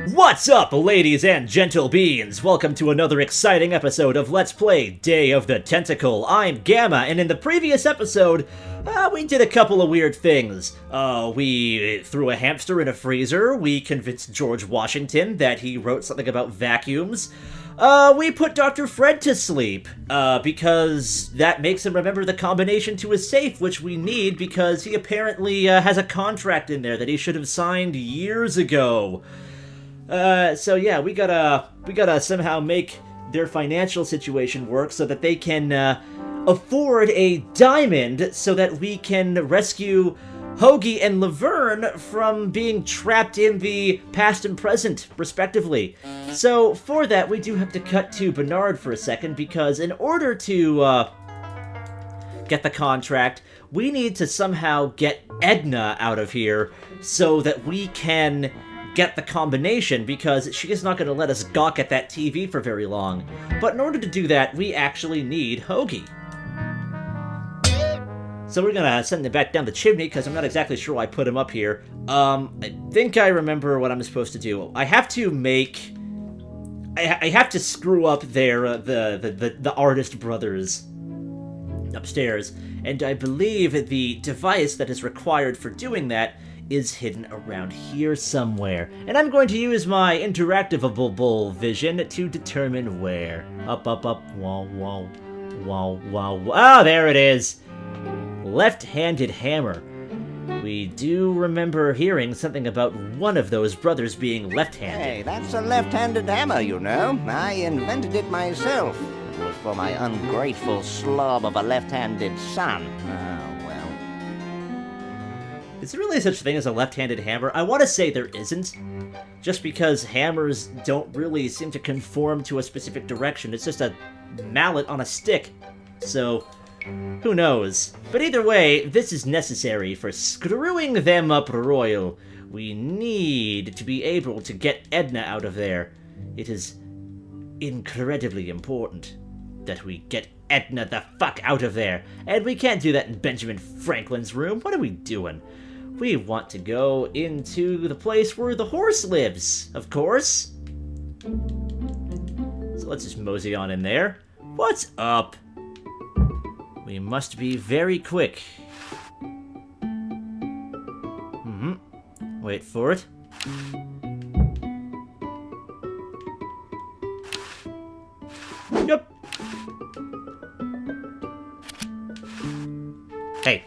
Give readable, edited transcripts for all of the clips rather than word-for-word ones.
What's up, ladies and gentle beings? Welcome to another exciting episode of Let's Play Day of the Tentacle. I'm Gamma, and in the previous episode, we did a couple of weird things. We threw a hamster in a freezer, we convinced George Washington that he wrote something about vacuums, we put Dr. Fred to sleep, because that makes him remember the combination to his safe, which we need because he apparently has a contract in there that he should have signed years ago. So yeah, we gotta somehow make their financial situation work so that they can, afford a diamond so that we can rescue Hoagie and Laverne from being trapped in the past and present, respectively. So for that, we do have to cut to Bernard for a second, because in order to, get the contract, we need to somehow get Edna out of here so that we can get the combination, because she is not going to let us gawk at that TV for very long. But in order to do that, we actually need Hoagie. So we're gonna send him back down the chimney, because I'm not exactly sure why I put him up here. I think I remember what I'm supposed to do. I have to make... I have to screw up their, the artist brothers upstairs, and I believe the device that is required for doing that is hidden around here somewhere. And I'm going to use my interactivable vision to determine where. Up, wow, wow, wow, wow. Oh, there it is! Left-handed Hammer. We do remember hearing something about one of those brothers being left-handed. Hey, that's a left-handed hammer, you know. I invented it myself. It was for my ungrateful slob of a left-handed son. Oh, well. Is there really such a thing as a left-handed hammer? I want to say there isn't, just because hammers don't really seem to conform to a specific direction. It's just a mallet on a stick, so who knows. But either way, this is necessary for screwing them up royal. We need to be able to get Edna out of there. It is incredibly important that we get Edna the fuck out of there. And we can't do that in Benjamin Franklin's room. What are we doing? We want to go into the place where the horse lives, of course. So let's just mosey on in there. What's up? We must be very quick. Wait for it. Yep. Hey.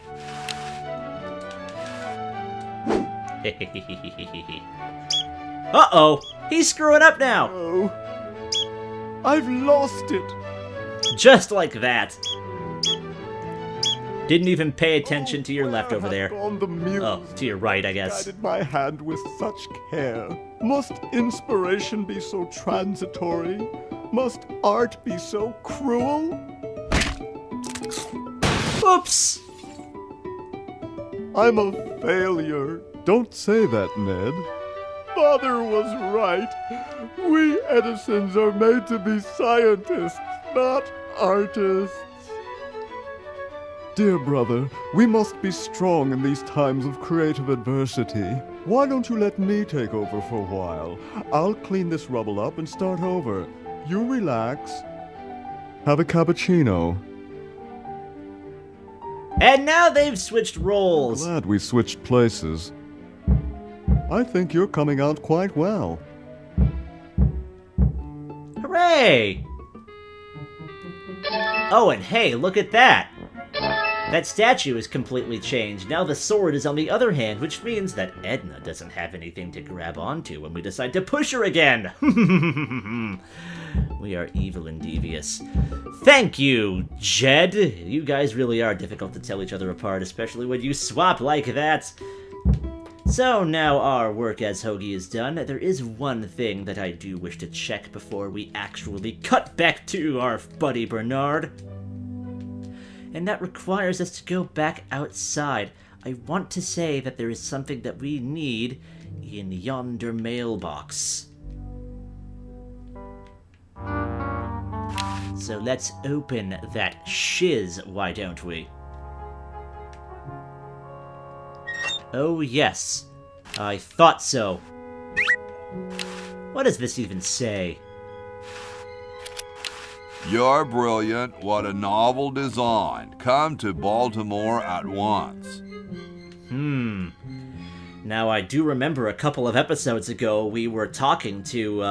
Uh-oh! He's screwing up now! Oh, I've lost it! Just like that. Didn't even pay attention to your left over there. Oh, to your right, I guess. Guided my hand with such care. Must inspiration be so transitory? Must art be so cruel? Oops! I'm a failure. Don't say that, Ned. Father was right. We Edisons are made to be scientists, not artists. Dear brother, we must be strong in these times of creative adversity. Why don't you let me take over for a while? I'll clean this rubble up and start over. You relax. Have a cappuccino. And now they've switched roles. Glad we switched places. I think you're coming out quite well. Hooray! Oh, and hey, look at that! That statue is completely changed. Now the sword is on the other hand, which means that Edna doesn't have anything to grab onto when we decide to push her again. We are evil and devious. Thank you, Jed. You guys really are difficult to tell each other apart, especially when you swap like that. So now our work as Hoagie is done. There is one thing that I do wish to check before we actually cut back to our buddy Bernard. And that requires us to go back outside. I want to say that there is something that we need in yonder mailbox. So let's open that shiz, why don't we? Oh yes, I thought so. What does this even say? You're brilliant. What a novel design. Come to Baltimore at once. Now, I do remember a couple of episodes ago we were talking to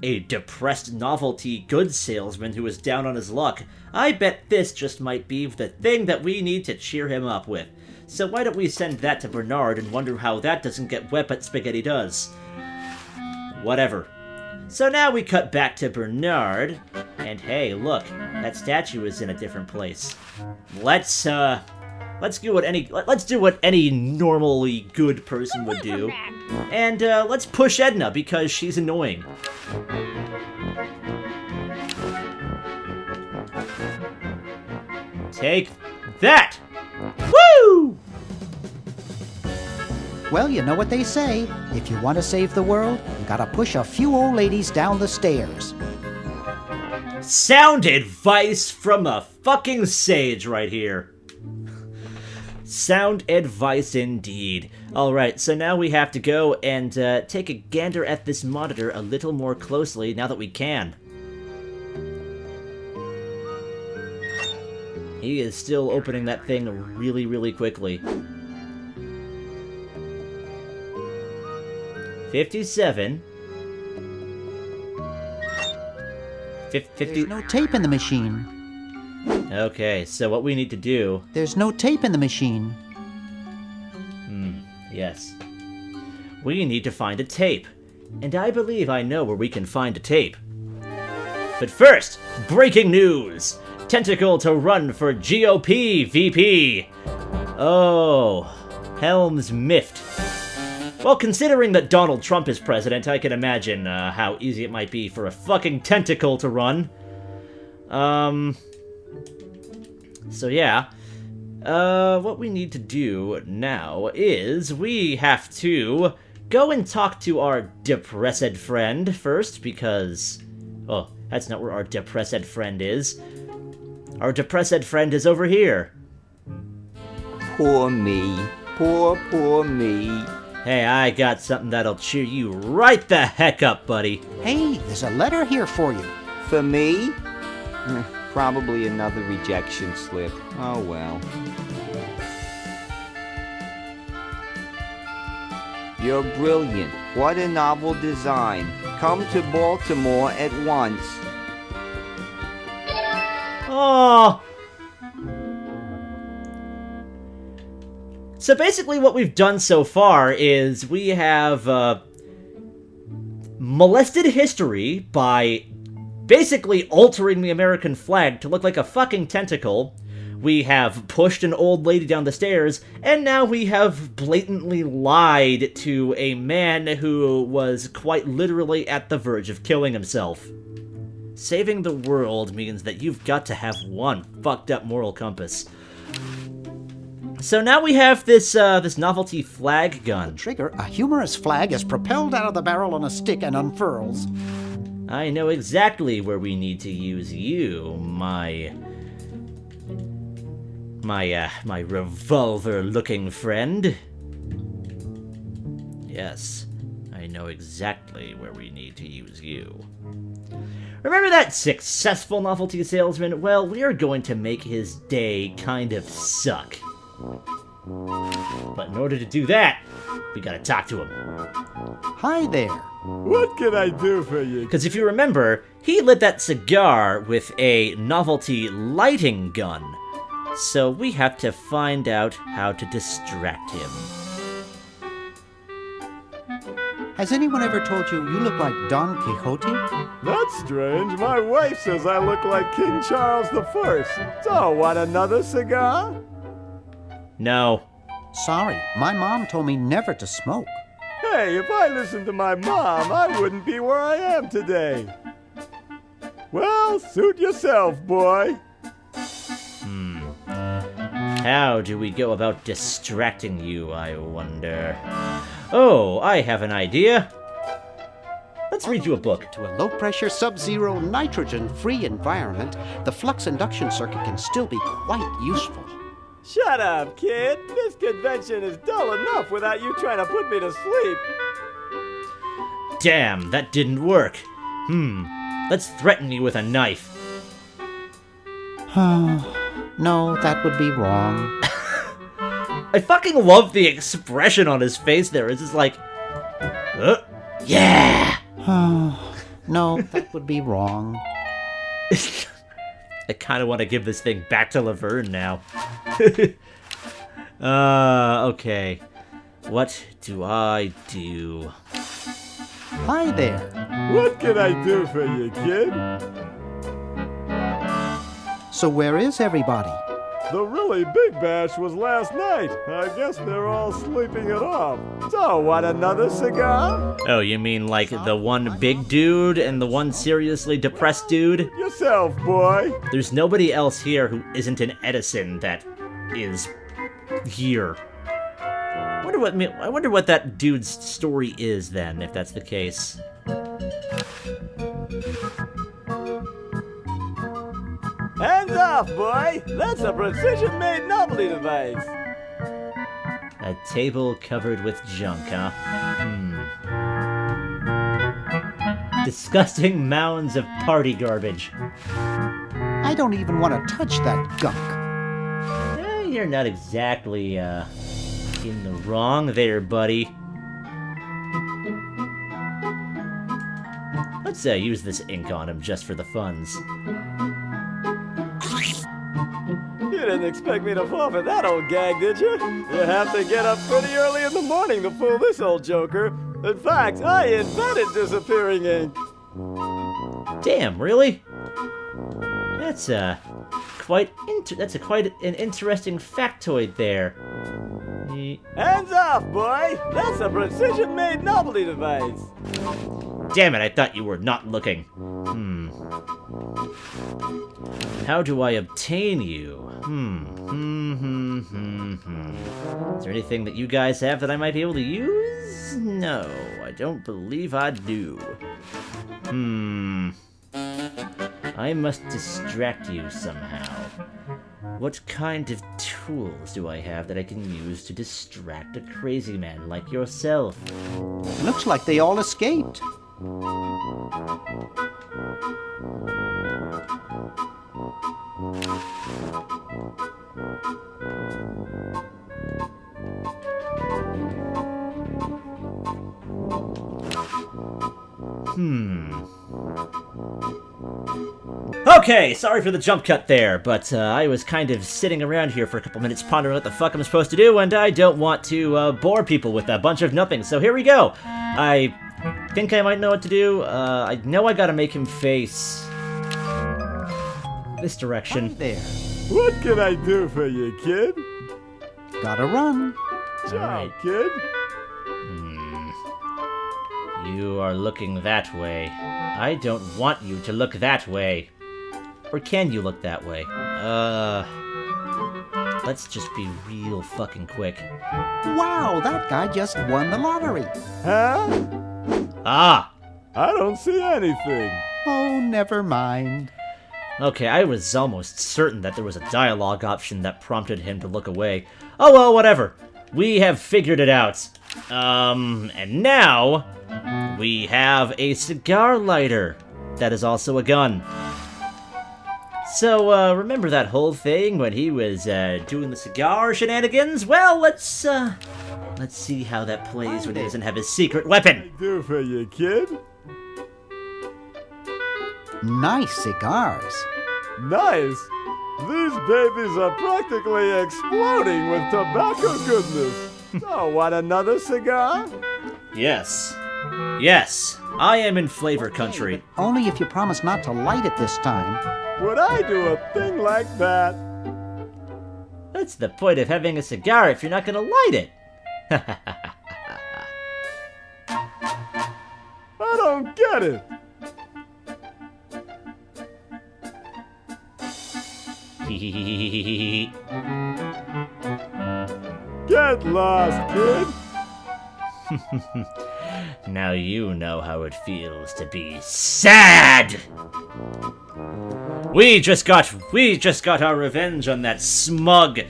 a depressed novelty goods salesman who was down on his luck. I bet this just might be the thing that we need to cheer him up with. So why don't we send that to Bernard and wonder how that doesn't get wet but spaghetti does. Whatever. So now we cut back to Bernard, and hey, look, that statue is in a different place. Let's do what any normally good person would do, and let's push Edna because she's annoying. Take that! Woo! Well, you know what they say. If you want to save the world, you gotta push a few old ladies down the stairs. Sound advice from a fucking sage right here. Sound advice indeed. Alright, so now we have to go and take a gander at this monitor a little more closely now that we can. He is still opening that thing really, really quickly. 57. 50. There's no tape in the machine. Okay, so what we need to do... There's no tape in the machine. Yes. We need to find a tape. And I believe I know where we can find a tape. But first, breaking news! Tentacle to run for GOP VP! Oh, Helms miffed. Well, considering that Donald Trump is president, I can imagine how easy it might be for a fucking tentacle to run. So yeah. What we need to do now is we have to go and talk to our depressed friend first, because... Oh, that's not where our depressed friend is. Our depressed friend is over here. Poor me. Poor me. Hey, I got something that'll cheer you right the heck up, buddy. Hey, there's a letter here for you. For me? Probably another rejection slip. Oh well. You're brilliant. What a novel design. Come to Baltimore at once. Oh. So basically what we've done so far is we have molested history by basically altering the American flag to look like a fucking tentacle. We have pushed an old lady down the stairs, and now we have blatantly lied to a man who was quite literally at the verge of killing himself. Saving the world means that you've got to have one fucked up moral compass. So now we have this novelty flag gun. Trigger, a humorous flag is propelled out of the barrel on a stick and unfurls. I know exactly where we need to use you, my revolver-looking friend. Yes, I know exactly where we need to use you. Remember that successful novelty salesman? Well, we are going to make his day kind of suck. But in order to do that, we gotta talk to him. Hi there. What can I do for you? Because if you remember, he lit that cigar with a novelty lighting gun. So we have to find out how to distract him. Has anyone ever told you you look like Don Quixote? That's strange. My wife says I look like King Charles I. So, want another cigar? No. Sorry, my mom told me never to smoke. Hey, if I listened to my mom, I wouldn't be where I am today. Well, suit yourself, boy. How do we go about distracting you, I wonder? Oh, I have an idea. Let's read you a book. To a low-pressure, sub-zero, nitrogen-free environment, the flux induction circuit can still be quite useful. Shut up, kid. This convention is dull enough without you trying to put me to sleep. Damn, that didn't work. Let's threaten you with a knife. No, that would be wrong. I fucking love the expression on his face there. It's just like, yeah! No, that would be wrong. I kind of want to give this thing back to Laverne now. Okay. What do I do? Hi there. What can I do for you, kid? So where is everybody? The really big bash was last night. I guess they're all sleeping it off. So, want another cigar? Oh, you mean like the one big dude and the one seriously depressed dude? Yourself, boy. There's nobody else here who isn't an Edison that is here. I wonder what that dude's story is then, if that's the case. Hands off, boy. That's a precision-made novelty device. A table covered with junk, huh? Disgusting mounds of party garbage. I don't even want to touch that gunk. You're not exactly, in the wrong there, buddy. Let's, use this ink on him just for the funds. You didn't expect me to fall for that old gag, did you? You have to get up pretty early in the morning to fool this old joker. In fact, I invented disappearing ink. Damn, really? That's quite an interesting factoid there. Hands off, boy! That's a precision-made novelty device. Damn it, I thought you were not looking. How do I obtain you? Is there anything that you guys have that I might be able to use? No, I don't believe I do. I must distract you somehow. What kind of tools do I have that I can use to distract a crazy man like yourself? Looks like they all escaped. Okay, sorry for the jump cut there, but I was kind of sitting around here for a couple minutes pondering what the fuck I'm supposed to do, and I don't want to bore people with a bunch of nothing, so here we go. I think I might know what to do. I know I gotta make him face this direction. Hi there. What can I do for you, kid? Gotta run. Ciao, Alright. kid. You are looking that way. I don't want you to look that way. Or can you look that way? Let's just be real fucking quick. Wow, that guy just won the lottery. Huh? Ah! I don't see anything. Oh, never mind. Okay, I was almost certain that there was a dialogue option that prompted him to look away. Oh well, whatever. We have figured it out. And now we have a cigar lighter that is also a gun. So, remember that whole thing when he was, doing the cigar shenanigans? Well, let's see how that plays when he doesn't have his secret weapon. I do for you, kid. Nice cigars. Nice. These babies are practically exploding with tobacco goodness. So, want another cigar? Yes. Yes, I am in flavor country. Only if you promise not to light it this time. Would I do a thing like that? What's the point of having a cigar if you're not gonna light it? I don't get it. Get lost, kid. Now you know how it feels to be sad! We just got our revenge on that smug,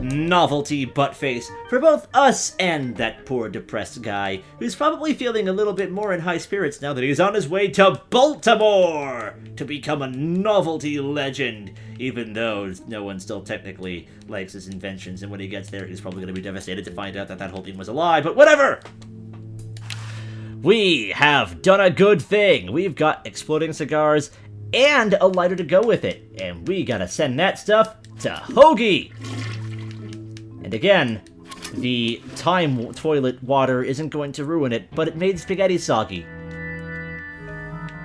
novelty butt face for both us and that poor depressed guy, who's probably feeling a little bit more in high spirits now that he's on his way to Baltimore to become a novelty legend, even though no one still technically likes his inventions, and when he gets there, he's probably going to be devastated to find out that that whole thing was a lie, but whatever! We have done a good thing. We've got exploding cigars and a lighter to go with it, and we gotta send that stuff to Hoagie! And again, the time toilet water isn't going to ruin it, but it made spaghetti soggy.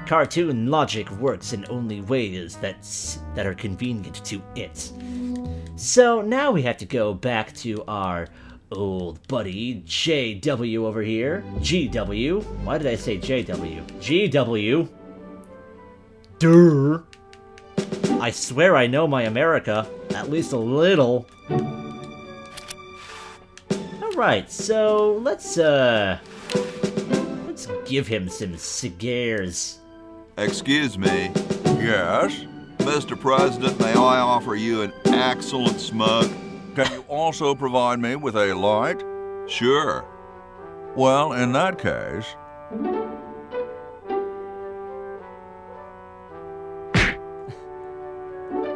Cartoon logic works in only ways that are convenient to it. So now we have to go back to our old buddy JW over here. GW. Why did I say JW? GW. Durr. I swear I know my America. At least a little. Alright, so let's give him some cigars. Excuse me. Yes? Mr. President, may I offer you an excellent smoke? Can you also provide me with a light? Sure. Well, in that case...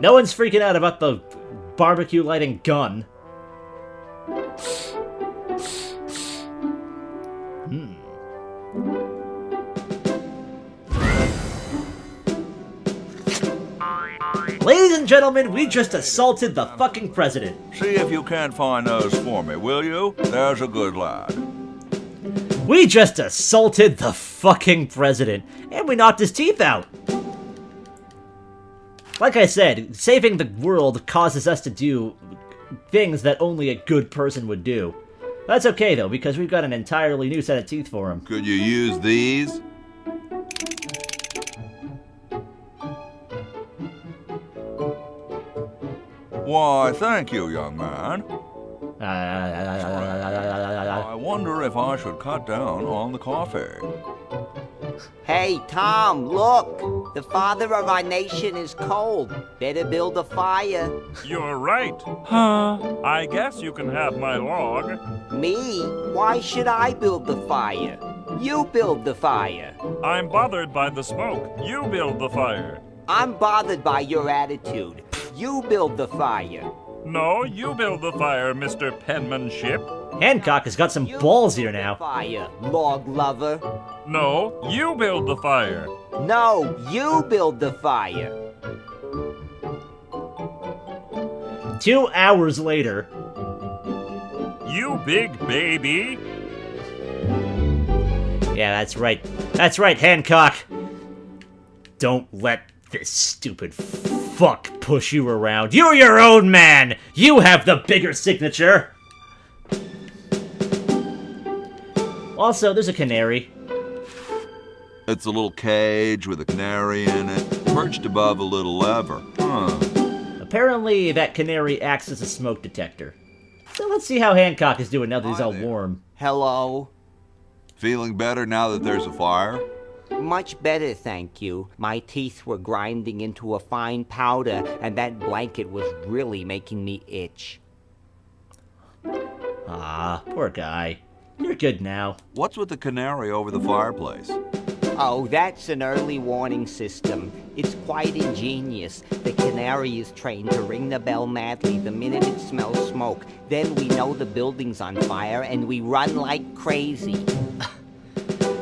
No one's freaking out about the barbecue lighting gun. Ladies and gentlemen, we just assaulted the fucking president. See if you can't find those for me, will you? There's a good lad. We just assaulted the fucking president, and we knocked his teeth out. Like I said, saving the world causes us to do things that only a good person would do. That's okay, though, because we've got an entirely new set of teeth for him. Could you use these? Why, thank you, young man. I wonder if I should cut down on the coffee. Hey, Tom, look! The father of our nation is cold. Better build a fire. You're right. Huh? I guess you can have my log. Me? Why should I build the fire? You build the fire. I'm bothered by the smoke. You build the fire. I'm bothered by your attitude. You build the fire. No, you build the fire, Mr. Penmanship. Hancock has got some balls here now. Fire, log lover. No, you build the fire. No, you build the fire. 2 hours later. You big baby. Yeah, that's right. That's right, Hancock. Don't let this stupid fuck push you around. You're your own man! You have the bigger signature! Also, there's a canary. It's a little cage with a canary in it, perched above a little lever. Apparently, that canary acts as a smoke detector. So let's see how Hancock is doing now that he's all warm. Hello. Feeling better now that there's a fire? Much better, thank you. My teeth were grinding into a fine powder, and that blanket was really making me itch. Ah, poor guy. You're good now. What's with the canary over the fireplace? Oh, that's an early warning system. It's quite ingenious. The canary is trained to ring the bell madly the minute it smells smoke. Then we know the building's on fire, and we run like crazy.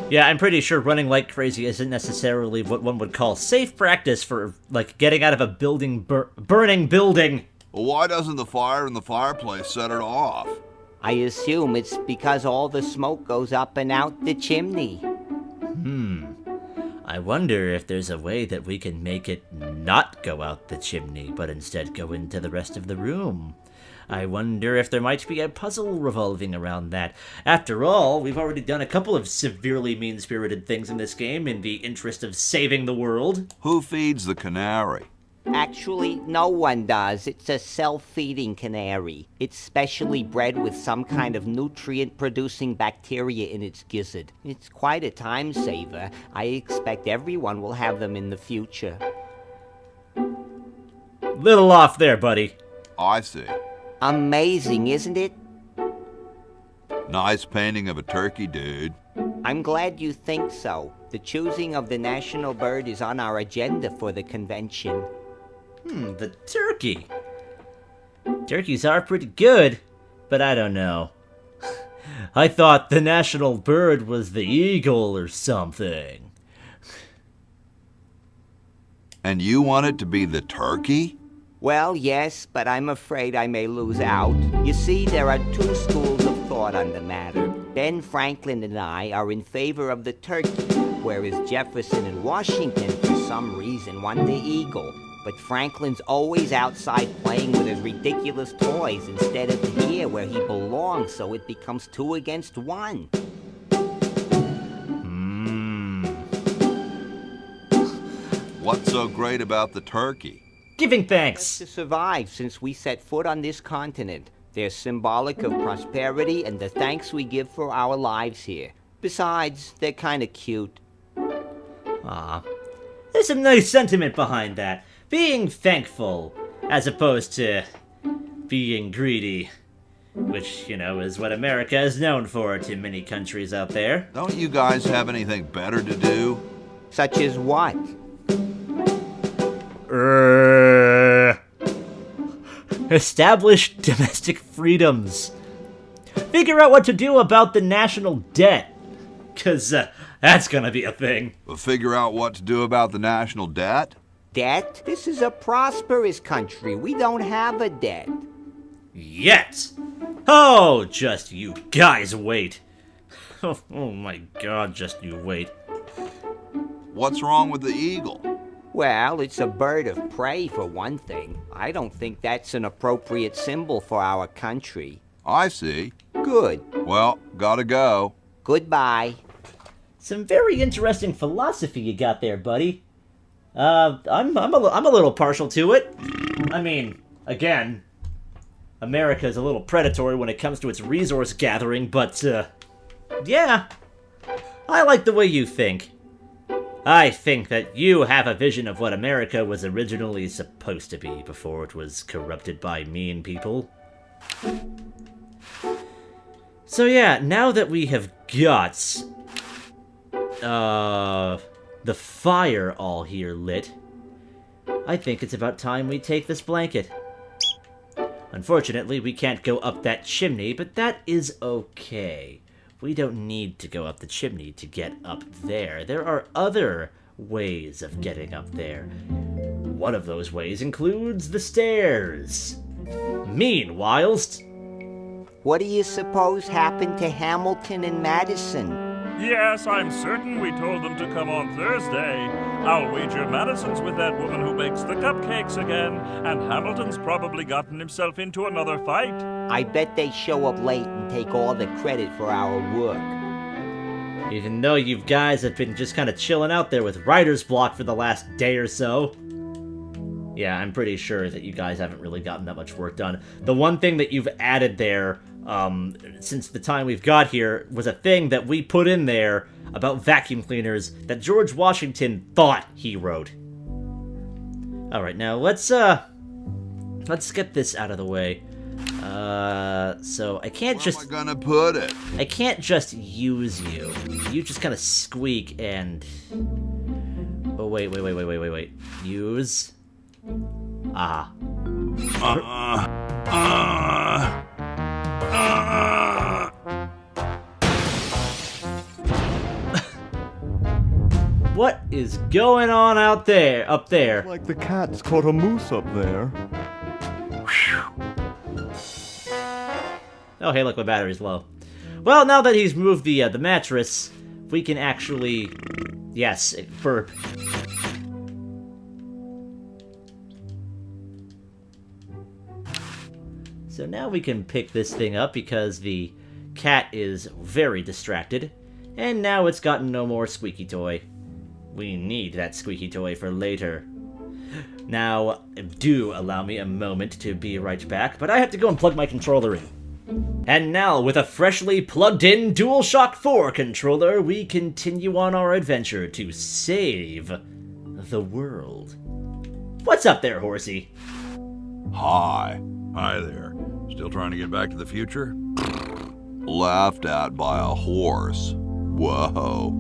Yeah, I'm pretty sure running like crazy isn't necessarily what one would call safe practice for, like, getting out of a burning building. Well, why doesn't the fire in the fireplace set it off? I assume it's because all the smoke goes up and out the chimney. I wonder if there's a way that we can make it not go out the chimney, but instead go into the rest of the room. I wonder if there might be a puzzle revolving around that. After all, we've already done a couple of severely mean-spirited things in this game in the interest of saving the world. Who feeds the canary? Actually, no one does. It's a self-feeding canary. It's specially bred with some kind of nutrient-producing bacteria in its gizzard. It's quite a time saver. I expect everyone will have them in the future. Little off there, buddy. I see. Amazing, isn't it? Nice painting of a turkey, dude. I'm glad you think so. The choosing of the national bird is on our agenda for the convention. The turkey. Turkeys are pretty good, but I don't know. I thought the national bird was the eagle or something. And you want it to be the turkey? Well, yes, but I'm afraid I may lose out. You see, there are two schools of thought on the matter. Ben Franklin and I are in favor of the turkey, whereas Jefferson and Washington, for some reason, want the eagle. But Franklin's always outside playing with his ridiculous toys instead of here where he belongs, so it becomes 2 against 1. What's so great about the turkey? Giving Just thanks. to survive since we set foot on this continent. They're symbolic of prosperity and the thanks we give for our lives here. Besides, they're kind of cute. Aw. There's some nice sentiment behind that. Being thankful, as opposed to being greedy. Which, you know, is what America is known for to many countries out there. Don't you guys have anything better to do? Such as what? Establish domestic freedoms. Figure out what to do about the national debt. 'Cause that's gonna be a thing. Figure out what to do about the national debt? Debt? This is a prosperous country. We don't have a debt. Yet! Oh, just you guys wait. Oh my god, just you wait. What's wrong with the eagle? Well, it's a bird of prey, for one thing. I don't think that's an appropriate symbol for our country. I see. Good. Well, gotta go. Goodbye. Some very interesting philosophy you got there, buddy. I'm a little partial to it. I mean, again, America is a little predatory when it comes to its resource gathering, but, yeah. I like the way you think. I think that you have a vision of what America was originally supposed to be before it was corrupted by mean people. So yeah, now that we have got, the fire all here lit, I think it's about time we take this blanket. Unfortunately, we can't go up that chimney, but that is okay. We don't need to go up the chimney to get up there. There are other ways of getting up there. One of those ways includes the stairs. Meanwhilest... What do you suppose happened to Hamilton and Madison? Yes, I'm certain we told them to come on Thursday. I'll wager Madison's with that woman who bakes the cupcakes again, and Hamilton's probably gotten himself into another fight. I bet they show up late and take all the credit for our work. Even though you guys have been just kind of chilling out there with writer's block for the last day or so. Yeah, I'm pretty sure that you guys haven't really gotten that much work done. The one thing that you've added there, since the time we've got here, was a thing that we put in there about vacuum cleaners that George Washington thought he wrote. Alright, now let's get this out of the way. So I can't Where just... am I gonna put it? I can't just use you. You just kind of squeak and... Oh, wait. Use... Ah. What is going on up there? Like the cat's caught a moose up there. Oh, hey, look, my battery's low. Well, now that he's moved the mattress, we can actually... Yes, burp. So now we can pick this thing up because the cat is very distracted. And now it's gotten no more squeaky toy. We need that squeaky toy for later. Now, do allow me a moment to be right back, but I have to go and plug my controller in. And now, with a freshly plugged-in DualShock 4 controller, we continue on our adventure to save the world. What's up there, horsey? Hi. Hi there. Still trying to get back to the future? Laughed at by a horse. Whoa.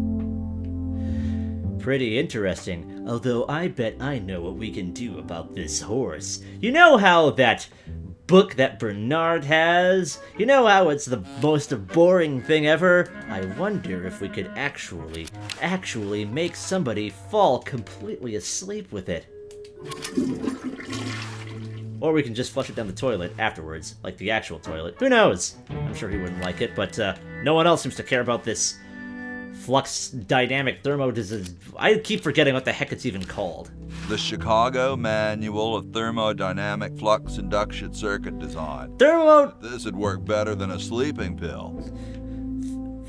Pretty interesting, although I bet I know what we can do about this horse. You know how that book that Bernard has? You know how it's the most boring thing ever? I wonder if we could actually make somebody fall completely asleep with it. Or we can just flush it down the toilet afterwards, like the actual toilet. Who knows? I'm sure he wouldn't like it, but no one else seems to care about this flux dynamic thermodynamics. I keep forgetting what the heck it's even called. The Chicago Manual of Thermodynamic Flux Induction Circuit Design. This would work better than a sleeping pill.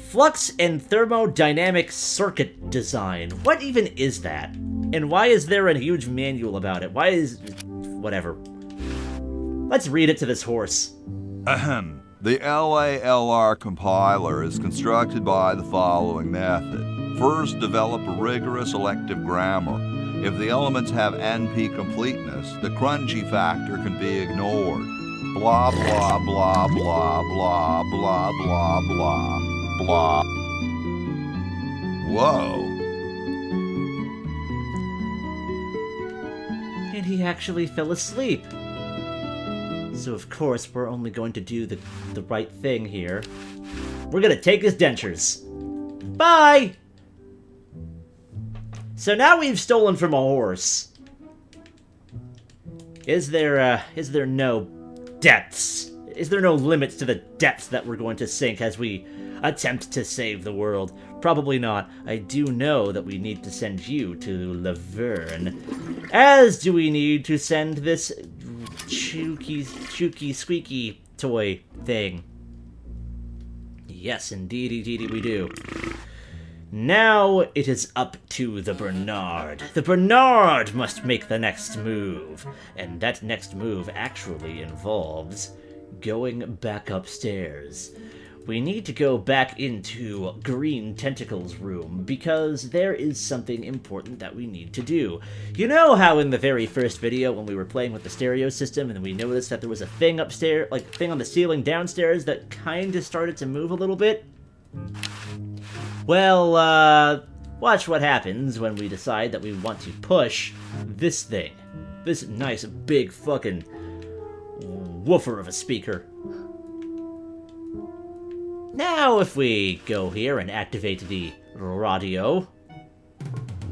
Flux and thermodynamic circuit design. What even is that? And why is there a huge manual about it? Why is... whatever. Let's read it to this horse. Ahem. The LALR compiler is constructed by the following method. First, develop a rigorous elective grammar. If the elements have NP completeness, the crunchy factor can be ignored. Blah, blah, blah, blah, blah, blah, blah, blah, blah. Whoa. And he actually fell asleep. So of course we're only going to do the right thing here. We're gonna take his dentures. Bye! So now we've stolen from a horse. Is there no depths? Is there no limits to the depths that we're going to sink as we attempt to save the world? Probably not. I do know that we need to send you to Laverne. As do we need to send this chooky, squeaky toy thing. Yes, indeed we do. Now it is up to the Bernard. The Bernard must make the next move. And that next move actually involves going back upstairs. We need to go back into Green Tentacle's room because there is something important that we need to do. You know how in the very first video when we were playing with the stereo system and we noticed that there was a thing upstairs, like thing on the ceiling downstairs that kind of started to move a little bit? Well, watch what happens when we decide that we want to push this thing. This nice big fucking woofer of a speaker. Now, if we go here and activate the radio.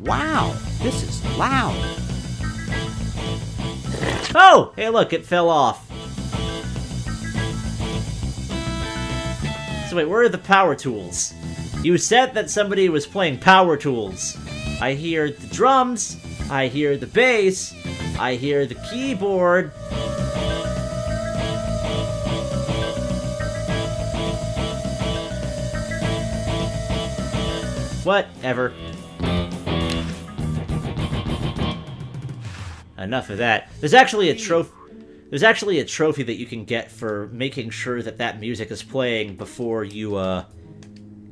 Wow, this is loud. Oh! Hey, look, it fell off. So wait, where are the power tools? You said that somebody was playing power tools. I hear the drums, I hear the bass, I hear the keyboard. Whatever. Enough of that. There's actually a trophy. There's actually a trophy that you can get for making sure that that music is playing before you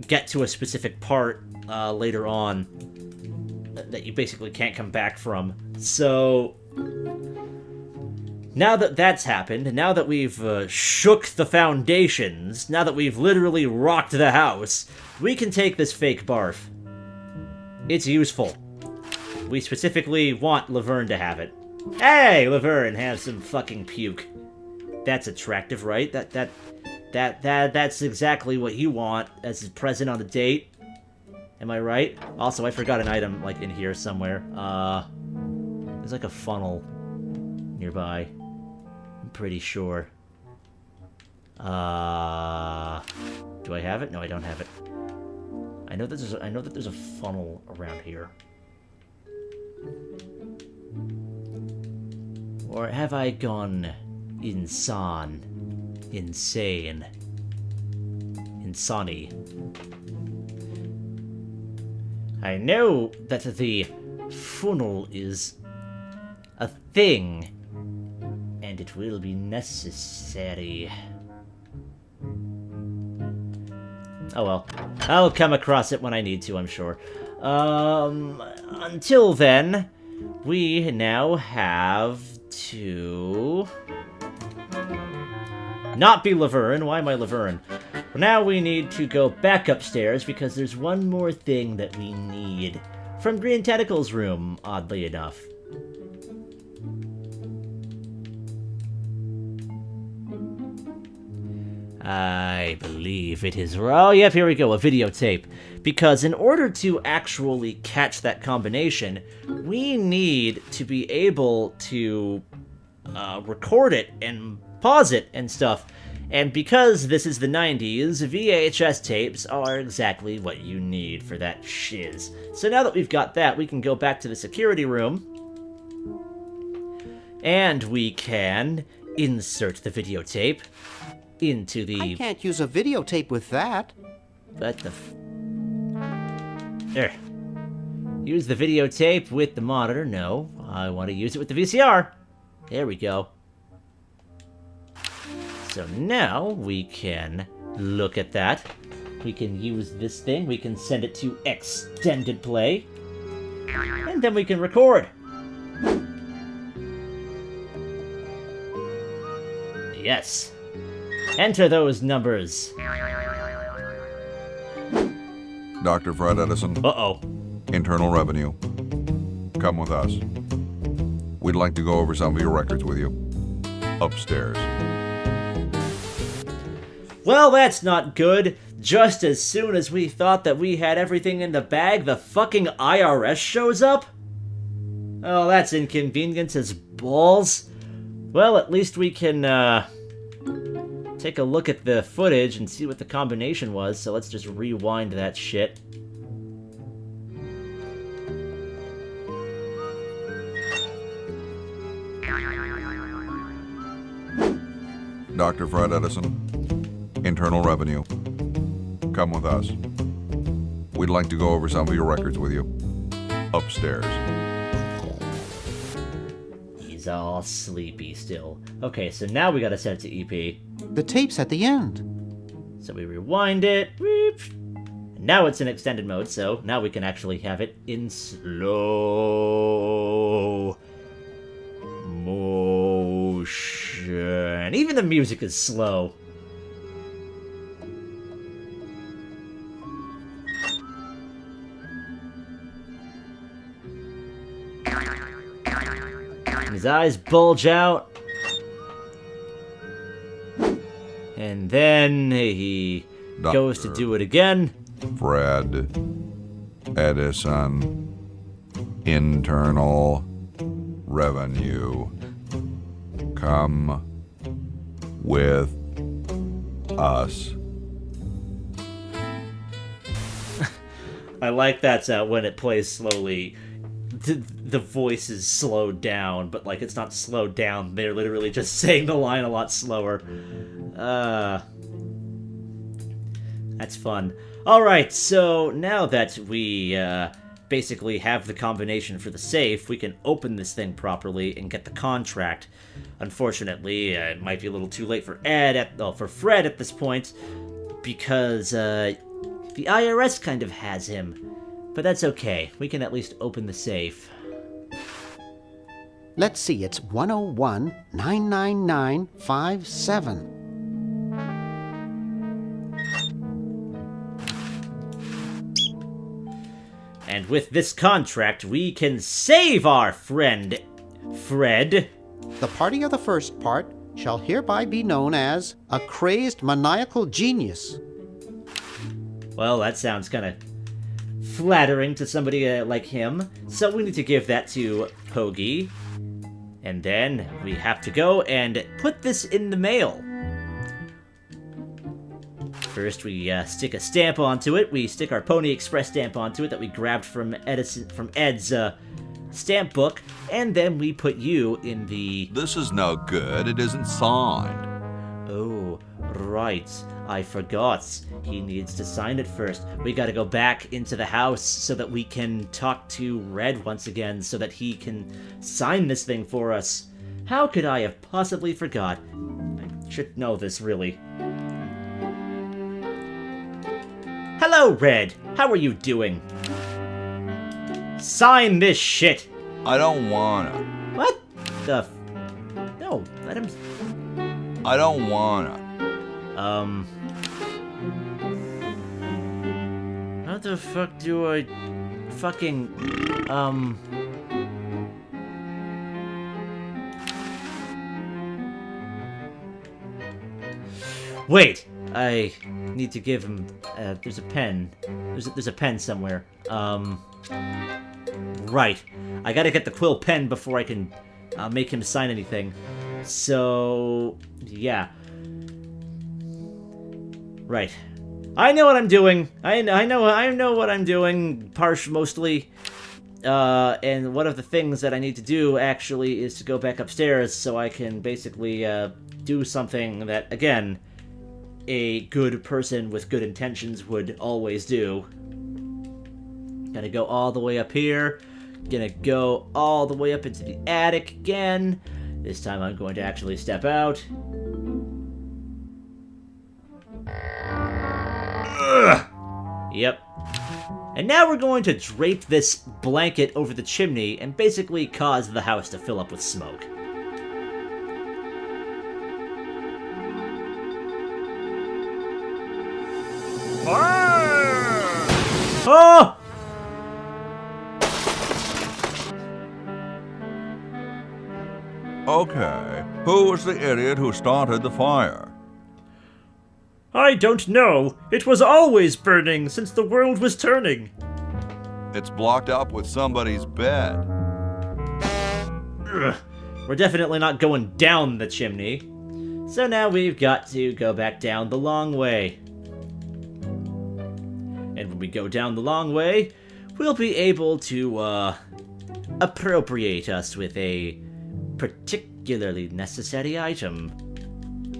get to a specific part later on that you basically can't come back from. So now that that's happened, now that we've shook the foundations, now that we've literally rocked the house, we can take this fake barf. It's useful. We specifically want Laverne to have it. Hey, Laverne, have some fucking puke. That's attractive, right? That's exactly what you want as a present on the date. Am I right? Also, I forgot an item, like, in here somewhere. There's like a funnel nearby. I'm pretty sure. Do I have it? No, I don't have it. I know that there's a funnel around here. Or have I gone insane? Insani. I know that the funnel is a thing, and it will be necessary. Oh well. I'll come across it when I need to, I'm sure. Until then, we now have to... not be Laverne. Why am I Laverne? Now we need to go back upstairs because there's one more thing that we need. From Green Tentacle's room, oddly enough. I believe it is... Oh, yep, here we go, a videotape. Because in order to actually catch that combination, we need to be able to record it and pause it and stuff. And because this is the 90s, VHS tapes are exactly what you need for that shiz. So now that we've got that, we can go back to the security room. And we can insert the videotape into the... I can't use a videotape with that. What the There. Use the videotape with the monitor. No, I want to use it with the VCR. There we go. So now we can look at that. We can use this thing. We can send it to extended play. And then we can record. Yes. Enter those numbers. Dr. Fred Edison. Uh-oh. Internal Revenue. Come with us. We'd like to go over some of your records with you. Upstairs. Well, that's not good. Just as soon as we thought that we had everything in the bag, the fucking IRS shows up? Oh, that's inconvenient as balls. Well, at least we can, take a look at the footage and see what the combination was, so let's just rewind that shit. Dr. Fred Edison. Internal Revenue. Come with us. We'd like to go over some of your records with you. Upstairs. He's all sleepy still. Okay, so now we gotta send it to EP. The tape's at the end. So we rewind it. Whoop. And now it's in extended mode, so now we can actually have it in slow motion. Even the music is slow. His eyes bulge out. And then he goes to do it again. Fred Edison. Internal Revenue. Come with us. I like that when it plays slowly, the voice is slowed down, but like it's not slowed down. They're literally just saying the line a lot slower. That's fun. Alright, so now that we basically have the combination for the safe, we can open this thing properly and get the contract. Unfortunately, it might be a little too late for for Fred at this point, because the IRS kind of has him. But that's okay. We can at least open the safe. Let's see, it's 101-99957. And with this contract, we can save our friend, Fred. The party of the first part shall hereby be known as a crazed maniacal genius. Well, that sounds kind of flattering to somebody like him. So we need to give that to Pogi. And then we have to go and put this in the mail. First, we stick a stamp onto it. We stick our Pony Express stamp onto it that we grabbed from Ed's stamp book. And then we put you in the... This is no good. It isn't signed. Oh, right. I forgot. He needs to sign it first. We gotta go back into the house so that we can talk to Red once again so that he can sign this thing for us. How could I have possibly forgot? I should know this, really. Hello, Red. How are you doing? Sign this shit. I don't wanna. What the No, let him... I don't wanna. How the fuck do I fucking, Wait! I need to give him, there's a pen. There's a pen somewhere. Right. I gotta get the quill pen before I can, make him sign anything. So, yeah. Right. I know what I'm doing. I know what I'm doing, mostly. And one of the things that I need to do, actually, is to go back upstairs so I can basically, do something that, again, a good person with good intentions would always do. Gotta go all the way up here. Gonna go all the way up into the attic again. This time I'm going to actually step out. Ugh. Yep. And now we're going to drape this blanket over the chimney and basically cause the house to fill up with smoke. Fire! Oh! Okay, who was the idiot who started the fire? I don't know. It was always burning since the world was turning. It's blocked up with somebody's bed. Ugh. We're definitely not going down the chimney. So now we've got to go back down the long way. And when we go down the long way, we'll be able to, appropriate us with a particularly necessary item.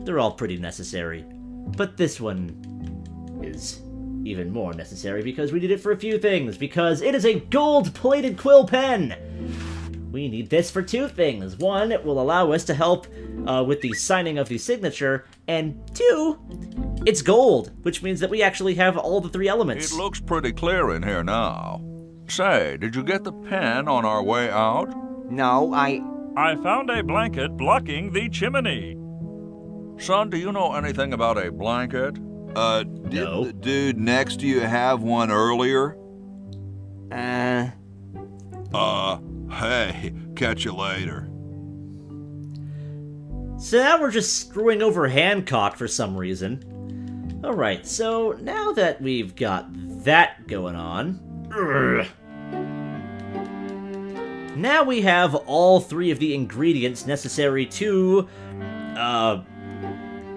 They're all pretty necessary. But this one is even more necessary because we need it for a few things. Because it is a gold-plated quill pen! We need this for two things. One, it will allow us to help with the signing of the signature. And two, it's gold, which means that we actually have all the three elements. It looks pretty clear in here now. Say, did you get the pen on our way out? No, I found a blanket blocking the chimney. Son, do you know anything about a blanket? Did No. the dude next to you have one earlier? Hey, catch you later. So now we're just screwing over Hancock for some reason. Alright, so now that we've got that going on... Now we have all three of the ingredients necessary to,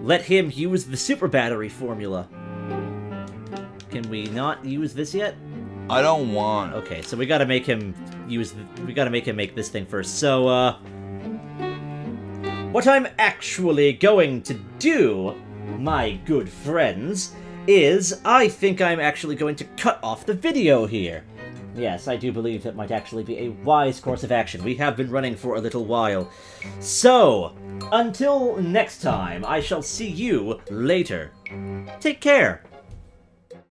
let him use the super battery formula. Can we not use this yet? I don't want. Okay, so we gotta make him make this thing first. So, what I'm actually going to do, my good friends, is I think I'm actually going to cut off the video here. Yes, I do believe that might actually be a wise course of action. We have been running for a little while. So, until next time, I shall see you later. Take care.